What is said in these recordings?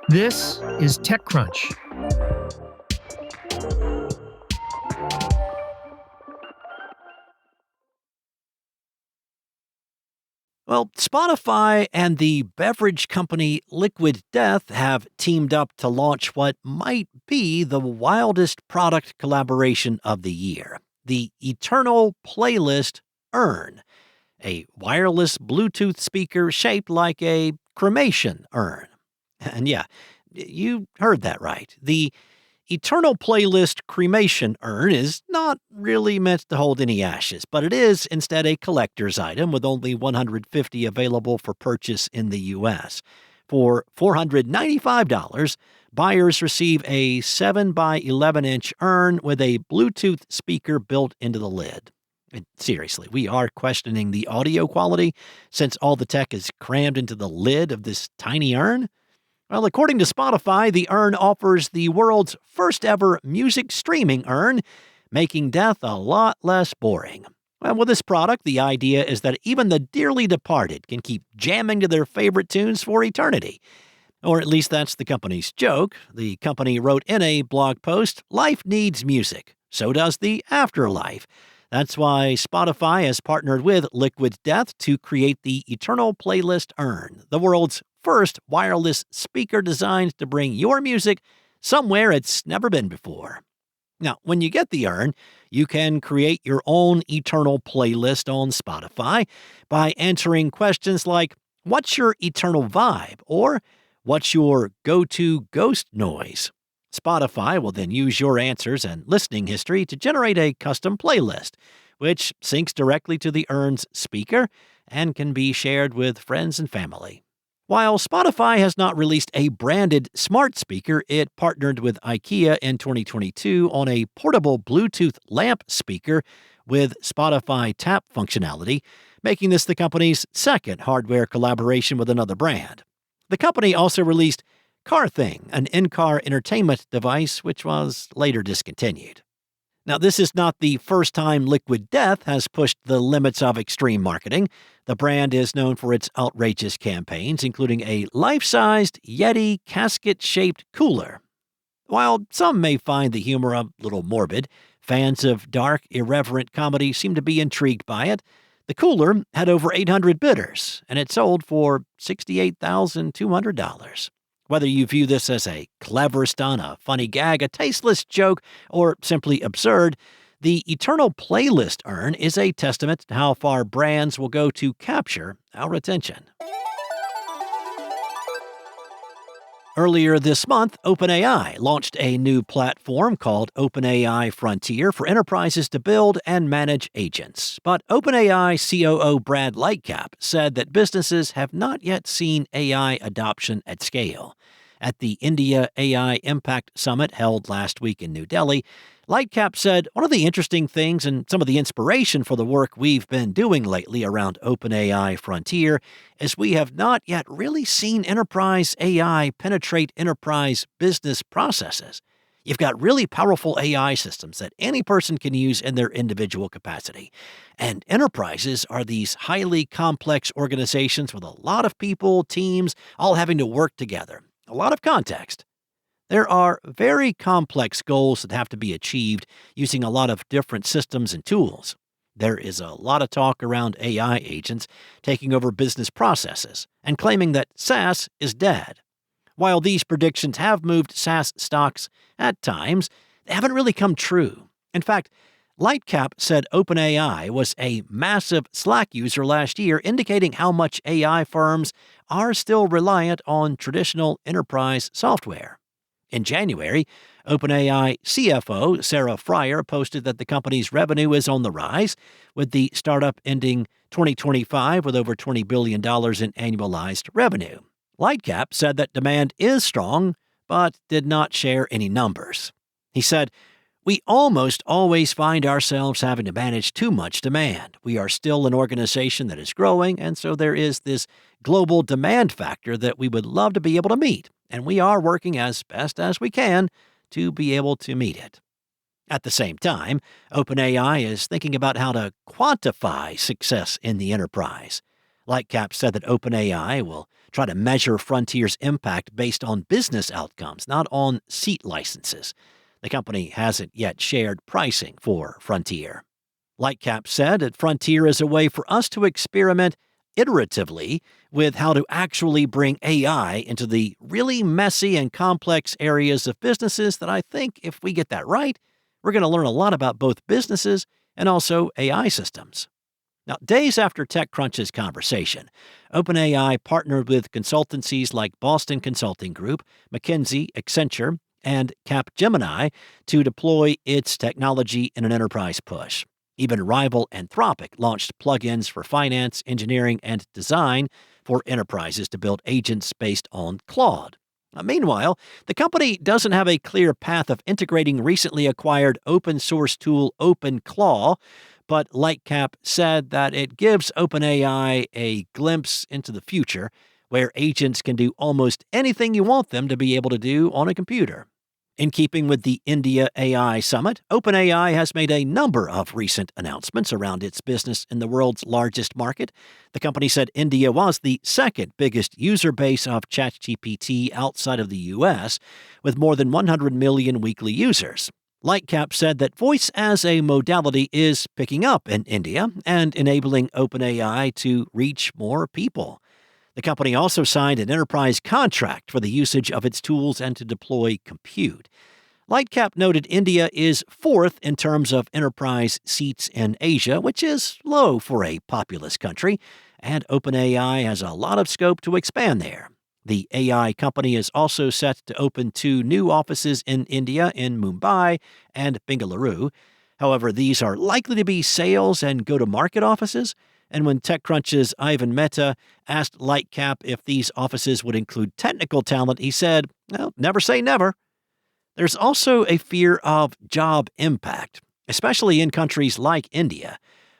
This is TechCrunch. Well, Spotify and the beverage company Liquid Death have teamed up to launch what might be the wildest product collaboration of the year, the Eternal Playlist Urn, a wireless Bluetooth speaker shaped like a cremation urn. And yeah, you heard that right. The Eternal Playlist cremation urn is not really meant to hold any ashes, but it is instead a collector's item with only 150 available for purchase in the U.S. For $495, buyers receive a 7 by 11-inch urn with a Bluetooth speaker built into the lid. And seriously, we are questioning the audio quality since all the tech is crammed into the lid of this tiny urn. Well, according to Spotify, the urn offers the world's first ever music streaming urn, making death a lot less boring. Well, with this product, the idea is that even the dearly departed can keep jamming to their favorite tunes for eternity. Or at least that's the company's joke. The company wrote in a blog post, "Life needs music. So does the afterlife." That's why Spotify has partnered with Liquid Death to create the Eternal Playlist Urn, the world's first wireless speaker designed to bring your music somewhere it's never been before. Now, when you get the urn, you can create your own eternal playlist on Spotify by answering questions like, "What's your eternal vibe?" or "What's your go-to ghost noise?" Spotify will then use your answers and listening history to generate a custom playlist, which syncs directly to the urn's speaker and can be shared with friends and family. While Spotify has not released a branded smart speaker, it partnered with IKEA in 2022 on a portable Bluetooth lamp speaker with Spotify Tap functionality, making this the company's second hardware collaboration with another brand. The company also released CarThing, an in-car entertainment device which was later discontinued. Now, this is not the first time Liquid Death has pushed the limits of extreme marketing. The brand is known for its outrageous campaigns, including a life-sized Yeti casket-shaped cooler. While some may find the humor a little morbid, fans of dark, irreverent comedy seem to be intrigued by it. The cooler had over 800 bidders, and it sold for $68,200. Whether you view this as a clever stunt, a funny gag, a tasteless joke, or simply absurd, the Eternal Playlist Urn is a testament to how far brands will go to capture our attention. Earlier this month, OpenAI launched a new platform called OpenAI Frontier for enterprises to build and manage agents. But OpenAI COO Brad Lightcap said that businesses have not yet seen AI adoption at scale. At the India AI Impact Summit held last week in New Delhi, Lightcap said one of the interesting things and some of the inspiration for the work we've been doing lately around OpenAI Frontier is we have not yet really seen enterprise AI penetrate enterprise business processes. You've got really powerful AI systems that any person can use in their individual capacity. And enterprises are these highly complex organizations with a lot of people, teams, all having to work together. A lot of context. There are very complex goals that have to be achieved using a lot of different systems and tools. There is a lot of talk around AI agents taking over business processes and claiming that SaaS is dead. While these predictions have moved SaaS stocks at times, they haven't really come true. In fact, Lightcap said OpenAI was a massive Slack user last year, indicating how much AI firms are still reliant on traditional enterprise software. In January, OpenAI CFO Sarah Fryer posted that the company's revenue is on the rise, with the startup ending 2025 with over $20 billion in annualized revenue. Lightcap said that demand is strong, but did not share any numbers. He said, "We almost always find ourselves having to manage too much demand. We are still an organization that is growing, and so there is this global demand factor that we would love to be able to meet, and we are working as best as we can to be able to meet it." At the same time, OpenAI is thinking about how to quantify success in the enterprise. Lightcap said that OpenAI will try to measure Frontier's impact based on business outcomes, not on seat licenses. The company hasn't yet shared pricing for Frontier. Lightcap said that Frontier is a way for us to experiment iteratively with how to actually bring AI into the really messy and complex areas of businesses that I think if we get that right, we're going to learn a lot about both businesses and also AI systems. Now, days after TechCrunch's conversation, OpenAI partnered with consultancies like Boston Consulting Group, McKinsey, Accenture, and Capgemini to deploy its technology in an enterprise push. Even rival Anthropic launched plugins for finance, engineering, and design for enterprises to build agents based on Claude. Meanwhile, the company doesn't have a clear path of integrating recently acquired open-source tool OpenClaw, but Lightcap said that it gives OpenAI a glimpse into the future where agents can do almost anything you want them to be able to do on a computer. In keeping with the India AI Summit, OpenAI has made a number of recent announcements around its business in the world's largest market. The company said India was the second biggest user base of ChatGPT outside of the U.S., with more than 100 million weekly users. Lightcap said that voice as a modality is picking up in India and enabling OpenAI to reach more people. The company also signed an enterprise contract for the usage of its tools and to deploy compute. Lightcap noted India is fourth in terms of enterprise seats in Asia, which is low for a populous country, and OpenAI has a lot of scope to expand there. The AI company is also set to open 2 new offices in India in Mumbai and Bengaluru. However, these are likely to be sales and go-to-market offices. And when TechCrunch's Ivan Mehta asked Lightcap if these offices would include technical talent, he said, well, never say never. There's also a fear of job impact, especially in countries like India,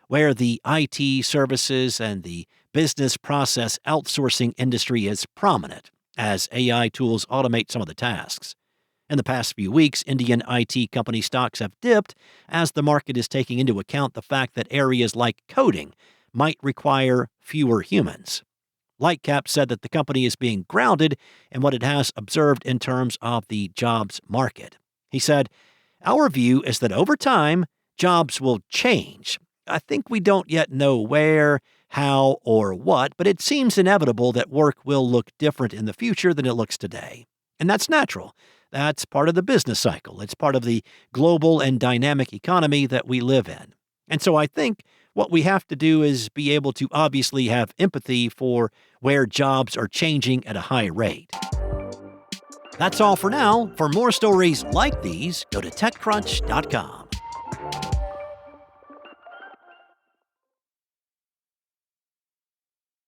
where the IT services and the business process outsourcing industry is prominent, as AI tools automate some of the tasks. In the past few weeks, Indian IT company stocks have dipped as the market is taking into account the fact that areas like coding might require fewer humans. Lightcap said that the company is being grounded in what it has observed in terms of the jobs market. He said, our view is that over time, jobs will change. I think we don't yet know where, how, or what, but it seems inevitable that work will look different in the future than it looks today. And that's natural. That's part of the business cycle. It's part of the global and dynamic economy that we live in. And so I think what we have to do is be able to obviously have empathy for where jobs are changing at a high rate. That's all for now. For more stories like these, go to TechCrunch.com.